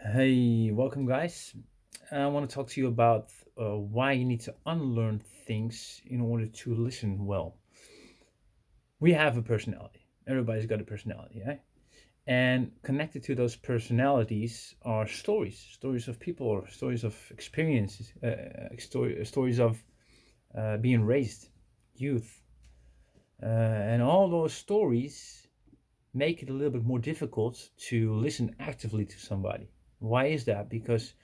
Hey, welcome, guys. I want to talk to you about why you need to unlearn things in order to listen well. We have a personality. Everybody's got a personality, right? And connected to those personalities are stories of people, or stories of experiences, stories of being raised, youth, and all those stories make it a little bit more difficult to listen actively to somebody. Why is that? Because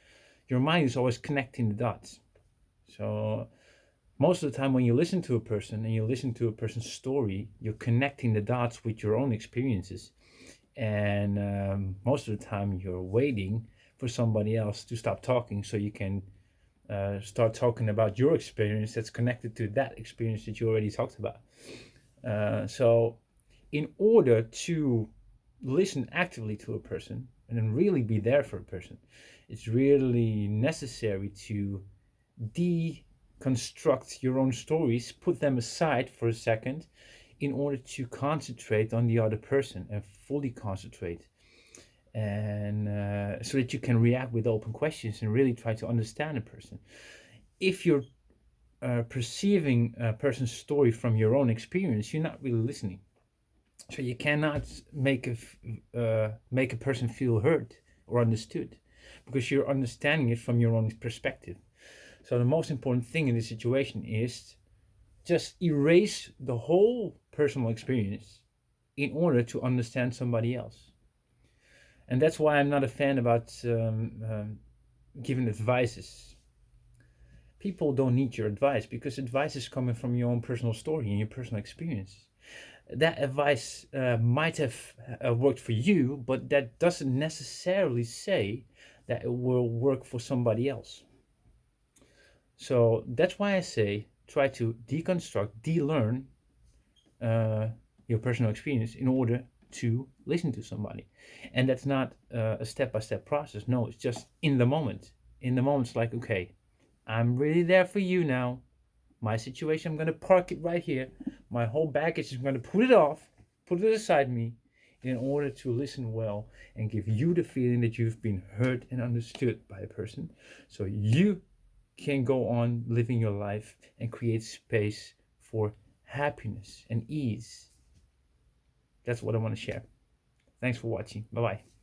your mind is always connecting the dots. So most of the time when you listen to a person and you listen to a person's story, you're connecting the dots with your own experiences. And most of the time you're waiting for somebody else to stop talking so you can start talking about your experience that's connected to that experience that you already talked about. So in order to listen actively to a person and then really be there for a person, it's really necessary to deconstruct your own stories, put them aside for a second in order to concentrate on the other person and fully concentrate. And so that you can react with open questions and really try to understand a person. If you're perceiving a person's story from your own experience, you're not really listening. So you cannot make a person feel heard or understood because you're understanding it from your own perspective. So the most important thing in this situation is just erase the whole personal experience in order to understand somebody else. And that's why I'm not a fan about giving advices. People don't need your advice because advice is coming from your own personal story and your personal experience. That advice might have worked for you, but that doesn't necessarily say that it will work for somebody else. So that's why I say try to deconstruct, de-learn uh, your personal experience in order to listen to somebody. And that's not a step-by-step process. No, it's just in the moment. In the moment, it's like, okay, I'm really there for you now. My situation, I'm going to park it right here. My whole baggage, I'm going to put it off, put it aside me in order to listen well and give you the feeling that you've been heard and understood by a person. So you can go on living your life and create space for happiness and ease. That's what I want to share. Thanks for watching. Bye bye.